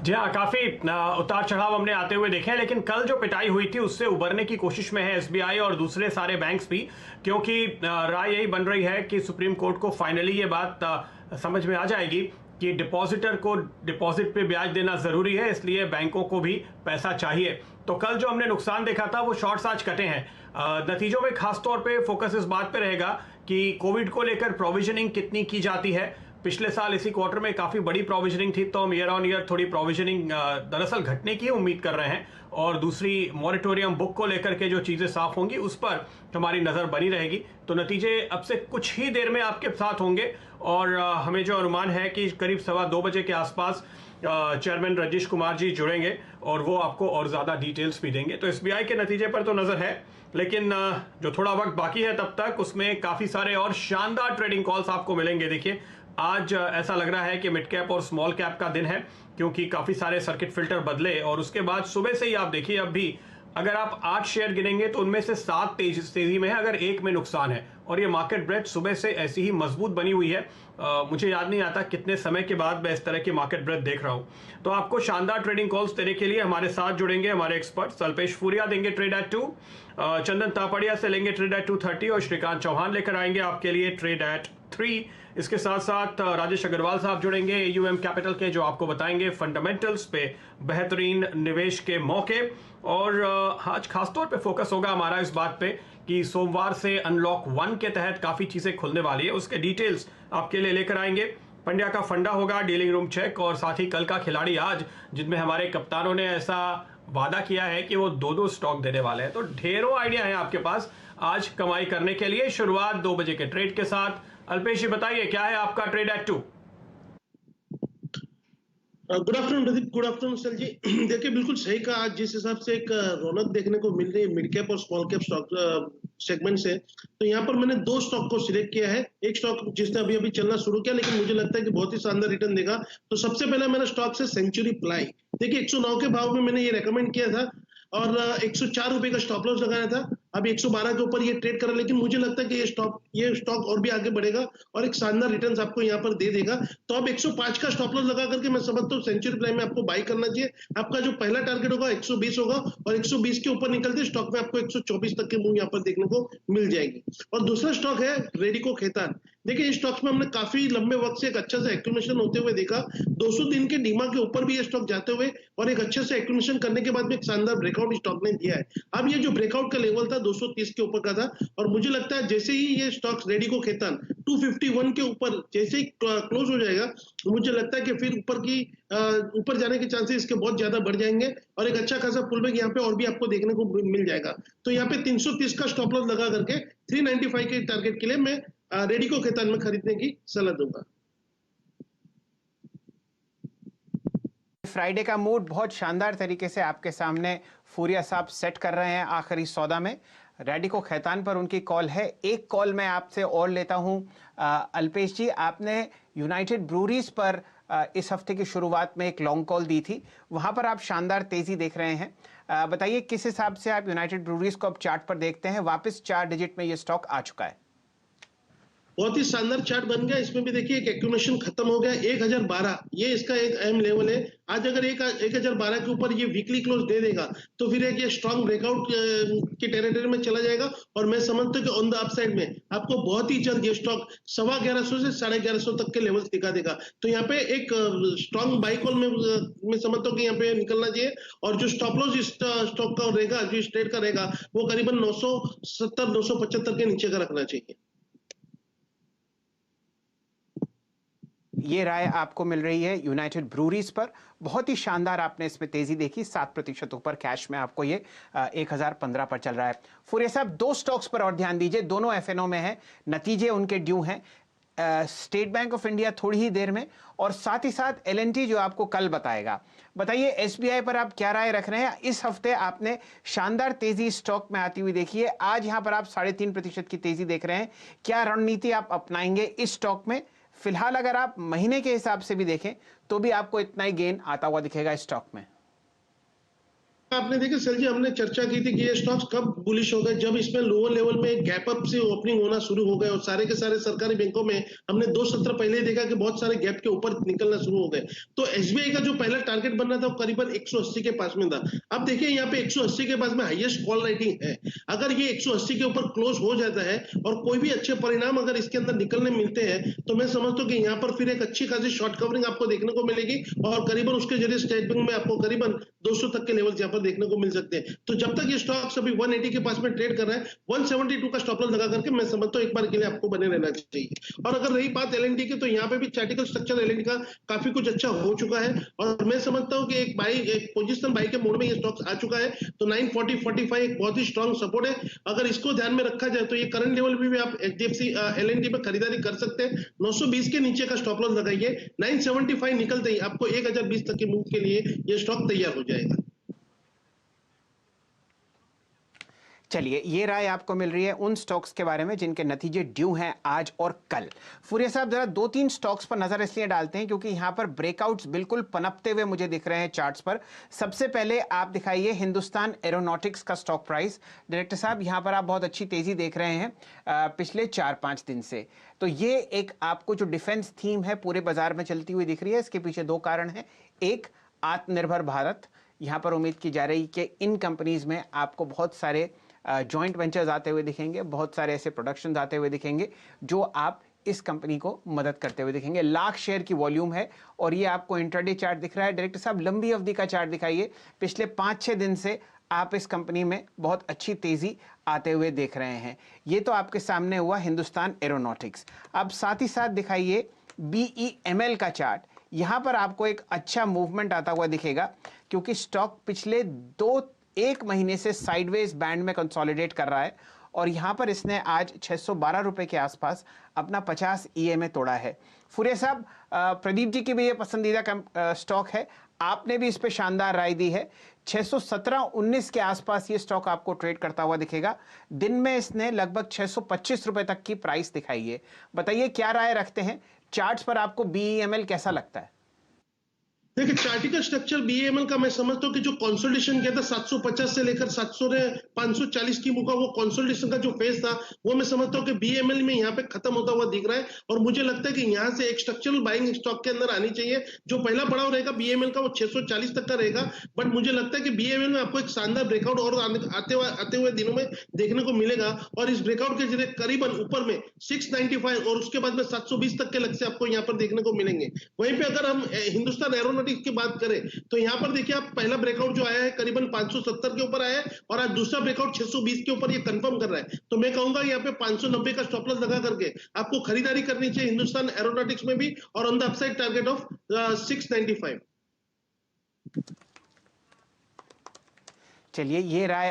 जी हाँ, काफी उतार चढ़ाव हमने आते हुए देखे हैं, लेकिन कल जो पिटाई हुई थी उससे उबरने की कोशिश में है एसबीआई और दूसरे सारे बैंक्स भी। क्योंकि राय यही बन रही है कि सुप्रीम कोर्ट को फाइनली ये बात समझ में आ जाएगी कि डिपॉजिटर को डिपॉजिट पे ब्याज देना जरूरी है, इसलिए बैंकों को भी पैसा चाहिए। तो कल जो हमने नुकसान देखा था वो शॉर्ट्स आज कटे हैं। नतीजों में खासतौर पे फोकस इस बात पे रहेगा कि कोविड को लेकर प्रोविजनिंग कितनी की जाती है। पिछले साल इसी क्वार्टर में काफी बड़ी प्रोविजनिंग थी, तो हम ईयर ऑन ईयर थोड़ी प्रोविजनिंग दरअसल घटने की उम्मीद कर रहे हैं। और दूसरी मॉरिटोरियम बुक को लेकर के जो चीजें साफ होंगी उस पर हमारी नजर बनी रहेगी। तो नतीजे अब से कुछ ही देर में आपके साथ होंगे और हमें जो अनुमान है कि करीब 2:15 बजे के आसपास चेयरमैन रजनीश कुमार जी जुड़ेंगे और वो आपको और ज्यादा डिटेल्स भी देंगे। तो एसबीआई के नतीजे पर तो नजर है, लेकिन जो थोड़ा वक्त बाकी है तब तक उसमें काफी सारे और शानदार ट्रेडिंग कॉल्स आपको मिलेंगे। देखिए, आज ऐसा लग रहा है कि मिड कैप और स्मॉल कैप का दिन है, क्योंकि काफी सारे सर्किट फिल्टर बदले और उसके बाद सुबह से ही आप देखिए, अब भी अगर आप 8 शेयर गिनेंगे तो उनमें से 7 तेजी में है, अगर एक में नुकसान है। और ये मार्केट ब्रेड सुबह से ऐसी ही मजबूत बनी हुई है। मुझे याद नहीं आता कितने समय के बाद मैं इस तरह की मार्केट ब्रेड देख रहा हूं। तो आपको शानदार ट्रेडिंग कॉल्स देने के लिए हमारे साथ जुड़ेंगे हमारे एक्सपर्ट। अल्पेश फूरिया देंगे ट्रेड एट 2, चंदन तापड़िया से लेंगे ट्रेड एट 2:30 और श्रीकांत चौहान लेकर आएंगे आपके लिए ट्रेड एट 3। इसके साथ साथ राजेश अग्रवाल साहब जुड़ेंगे एयूएम कैपिटल के, जो आपको बताएंगे फंडामेंटल्स पे बेहतरीन निवेश के मौके। और आज खासतौर पे फोकस होगा हमारा इस बात पे कि सोमवार से अनलॉक 1 के तहत काफी चीजें खुलने वाली है, उसके डिटेल्स आपके लिए लेकर आएंगे। पंड्या का फंडा होगा, डीलिंग रूम चेक, और साथ ही कल का खिलाड़ी आज, जिनमें हमारे कप्तानों ने ऐसा वादा किया है कि वो 2-2 स्टॉक देने वाले हैं। तो ढेरों आइडिया है आपके पास आज कमाई करने के लिए। शुरुआत 2 बजे के ट्रेड के साथ। अल्पेश जी बताइए, क्या है आपका trade at 2? Good afternoon Pradeep, good afternoon sir ji. देखिए, बिल्कुल सही कहा। आज जिस हिसाब से एक रौनक देखने को मिल रही है मिड कैप और स्मॉल कैप स्टॉक सेगमेंट से, तो यहाँ पर मैंने 2 स्टॉक को सिलेक्ट किया है। एक स्टॉक जिसने अभी अभी चलना शुरू किया, लेकिन मुझे लगता है कि बहुत ही शानदार रिटर्न देगा। तो सबसे पहले मेरा स्टॉक से सेंचुरी प्लाई। देखिए, 109 के भाव में मैंने ये रेकमेंड किया था और 104 रुपए का स्टॉप लॉस लगाया था। अभी 112 के ऊपर ये ट्रेड कर रहा है, लेकिन मुझे लगता है कि ये स्टॉक और भी आगे बढ़ेगा और एक शानदार रिटर्न्स आपको यहाँ पर दे देगा। तो अब 105 का स्टॉप लॉस लगा करके मैं समझता हूँ सेंचुरी प्लाई में आपको बाई करना चाहिए। आपका जो पहला टारगेट होगा 120 होगा और 120 के ऊपर निकलते स्टॉक में आपको 124 तक के मूव यहाँ पर देखने को मिल जाएगी। और दूसरा स्टॉक है रेडिको खैतान। देखिए, इस स्टॉक्स में हमने काफी लंबे वक्त से एक अच्छा सा एक्यूमुलेशन होते हुए देखा। 200 दिन के डीमा के ऊपर भी ये स्टॉक जाते हुए और एक अच्छे से एक्यूमुलेशन करने के बाद भी एक शानदार ब्रेकआउट स्टॉक ने दिया है। अब ये जो ब्रेकआउट का लेवल था 230 के ऊपर का था और मुझे लगता है जैसे ही ये स्टॉक्स रेडिको खैतान 251 के ऊपर जैसे ही क्लोज हो जाएगा, मुझे लगता है कि फिर ऊपर जाने के चांसेस इसके बहुत ज्यादा बढ़ जाएंगे और एक अच्छा खासा पुलबैक यहाँ पे और भी आपको देखने को मिल जाएगा। तो यहाँ पे 330 का स्टॉप लॉस लगा करके 395 के टारगेट के लिए मैं रेडिको खैतान में खरीदने की सलाह दूंगा। फ्राइडे का मूड बहुत शानदार तरीके से आपके सामने फूरिया साहब सेट कर रहे हैं। आखिरी सौदा में रेडिको खैतान पर उनकी कॉल है। एक कॉल मैं आपसे और लेता हूं। अल्पेश जी, आपने यूनाइटेड ब्रूरीज पर इस हफ्ते की शुरुआत में एक लॉन्ग कॉल दी थी, वहां पर आप शानदार तेजी देख रहे हैं। बताइए किस हिसाब से आप यूनाइटेड ब्रूरीज को अब चार्ट पर देखते हैं? वापस 4 डिजिट में ये स्टॉक आ चुका है। बहुत ही शानदार चार्ट बन गया। इसमें भी देखिए एक एक्यूमुलेशन खत्म हो गया। 1012 ये इसका एक अहम लेवल है। आज अगर 1012 के ऊपर ये वीकली क्लोज दे देगा तो फिर एक ये स्ट्रॉन्ग ब्रेकआउट के टेरिटरी में चला जाएगा और मैं समझता हूँ कि ऑन द अपसाइड में आपको बहुत ही जल्द ये स्टॉक 1150 से 1150 तक के लेवल्स दिखा देगा। तो यहाँ पे एक स्ट्रॉन्ग बाई कॉल में मैं समझता हूँ कि यहाँ पे निकलना चाहिए। और जो स्टॉप लॉस इस स्टॉक का रहेगा, जो इस ट्रेड का रहेगा, वो करीबन 970 975 के नीचे का रखना चाहिए। ये राय आपको मिल रही है यूनाइटेड ब्रूरीज पर। बहुत ही शानदार आपने इसमें तेजी देखी, 7% ऊपर कैश में आपको ये 1015 पर चल रहा है। फूरिया साहब, 2 स्टॉक्स पर और ध्यान दीजिए, दोनों एफएनओ में है, नतीजे उनके ड्यू हैं। स्टेट बैंक ऑफ इंडिया थोड़ी ही देर में, और साथ ही साथ एलएनटी जो आपको कल बताएगा। बताइए एसबीआई पर आप क्या राय रख रहे हैं? इस हफ्ते आपने शानदार तेजी स्टॉक में आती हुई देखी है, आज यहां पर आप 3.5% की तेजी देख रहे हैं। क्या रणनीति आप अपनाएंगे इस स्टॉक में? फिलहाल अगर आप महीने के हिसाब से भी देखें तो भी आपको इतना ही गेन आता हुआ दिखेगा इस स्टॉक में। आपने देखा सर जी, हमने चर्चा की थी कि ये स्टॉक्स कब बुलिश हो गए, जब इसमें लोअर लेवल में गैप अप से ओपनिंग होना शुरू हो गए और सारे के सारे सरकारी बैंकों में हमने 2 सत्र पहले ही देखा कि बहुत सारे गैप के ऊपर निकलना शुरू हो गए। तो एसबीआई का जो पहला टारगेट बन रहा था वो करीबन 180 के पास में था। अब देखिए यहाँ पे 180 के पास में हाईएस्ट कॉल राइटिंग है। अगर ये 180 के ऊपर क्लोज हो जाता है और कोई भी अच्छे परिणाम अगर इसके अंदर निकलने मिलते हैं तो मैं समझता हूँ कि यहाँ पर फिर एक अच्छी खासी शॉर्ट कवरिंग आपको देखने को मिलेगी और करीबन उसके जरिए स्टेट बैंक में आपको करीबन 200 तक के लेवल्स यहाँ पर देखने को मिल सकते हैं। तो जब तक ये स्टॉक्स अभी 180 के पास में ट्रेड कर रहा है, 172 का स्टॉप लॉस लगा करके मैं समझता हूँ एक बार के लिए आपको बने रहना चाहिए। और अगर रही बात एलएनटी की, तो यहाँ पे भी चार्टिकल स्ट्रक्चर एलएनटी का काफी कुछ अच्छा हो चुका है और मैं समझता हूँ कि एक पोजिशन बाई के मोड में ये स्टॉक्स आ चुका है। तो 940-45 एक बहुत ही स्ट्रॉन्ग सपोर्ट है। अगर इसको ध्यान में रखा जाए तो ये करंट लेवल भी आप एचडीएफसी एलएनटी पे खरीदारी कर सकते हैं। 920 के नीचे का स्टॉप लॉस लगाइए। 975 निकलते ही आपको 1020 तक के मूव के लिए ये स्टॉक तैयार हो जाएगा। चलिए, ये राय आपको मिल रही है उन स्टॉक्स के बारे में जिनके नतीजे ड्यू हैं आज और कल। फुरिया साहब, जरा 2-3 स्टॉक्स पर नजर इसलिए डालते हैं क्योंकि यहां पर ब्रेकआउट्स बिल्कुल पनपते हुए मुझे दिख रहे हैं चार्ट्स पर। सबसे पहले आप दिखाइए हिंदुस्तान एरोनॉटिक्स का स्टॉक प्राइस। डायरेक्टर साहब, यहां पर आप बहुत अच्छी तेजी देख रहे हैं पिछले 4-5 दिन से। तो ये एक आपको जो डिफेंस थीम है पूरे बाजार में चलती हुई दिख रही है। इसके पीछे 2 कारण हैं। एक, आत्मनिर्भर भारत। यहां पर उम्मीद की जा रही कि इन कंपनीज में आपको बहुत सारे जॉइंट वेंचर्स आते हुए दिखेंगे, बहुत सारे ऐसे प्रोडक्शंस आते हुए दिखेंगे जो आप इस कंपनी को मदद करते हुए दिखेंगे। लाख शेयर की वॉल्यूम है और ये आपको इंट्राडे चार्ट दिख रहा है। डायरेक्टर साहब, लंबी अवधि का चार्ट दिखाइए। पिछले 5-6 दिन से आप इस कंपनी में बहुत अच्छी तेजी आते हुए देख रहे हैं। ये तो आपके सामने हुआ हिंदुस्तान एरोनॉटिक्स। अब साथ ही साथ दिखाइए BEML का चार्ट। यहां पर आपको एक अच्छा मूवमेंट आता हुआ दिखेगा क्योंकि स्टॉक पिछले 1 महीने से साइडवेज बैंड में कंसोलिडेट कर रहा है और यहां पर इसने आज 612 रुपए के आसपास अपना 50 EMA तोड़ा है। फुरे साहब, प्रदीप जी की भी ये पसंदीदा स्टॉक है, आपने भी इस पे शानदार राय दी है। 617-19 के आसपास ये स्टॉक आपको ट्रेड करता हुआ दिखेगा। दिन में इसने लगभग 625 रुपए तक की प्राइस दिखाई है। बताइए क्या राय रखते हैं, चार्ट्स पर आपको BEML कैसा लगता है? देखिए, चार्टिकल स्ट्रक्चर बीएमएल का मैं समझता हूँ कि जो कंसोलिडेशन किया था 750 से लेकर 540 की मुका, वो कंसोलिडेशन का जो फेज था वो मैं समझता हूँ कि बीएमएल में यहाँ पे खत्म होता हुआ दिख रहा है और मुझे लगता है कि यहाँ से एक स्ट्रक्चरल बाइंग स्टॉक के अंदर आनी चाहिए। जो पहला पड़ाव रहेगा बीएमएल का वो 640 तक का रहेगा, बट मुझे लगता है कि बीएमएल में आपको एक शानदार ब्रेकआउट और आते हुए दिनों में देखने को मिलेगा और इस ब्रेकआउट के जरिए करीबन ऊपर में 695 और उसके बाद में 720 तक के लक्ष्य आपको यहाँ पर देखने को मिलेंगे। वहीं पे अगर हम हिंदुस्तान एरोनॉटिक्स की बात करें तो यहां पर देखिए आप पहला ब्रेकआउट जो आया है करीबन 570 के ऊपर आया है और आज दूसरा ब्रेकआउट 620 के ऊपर ये कंफर्म कर रहा है। तो मैं कहूंगा यहां पे 590 का स्टॉप लॉस लगा करके आपको खरीदारी करनी चाहिए हिंदुस्तान एरोनॉटिक्स में भी और on the upside target of 695। चलिए, ये राय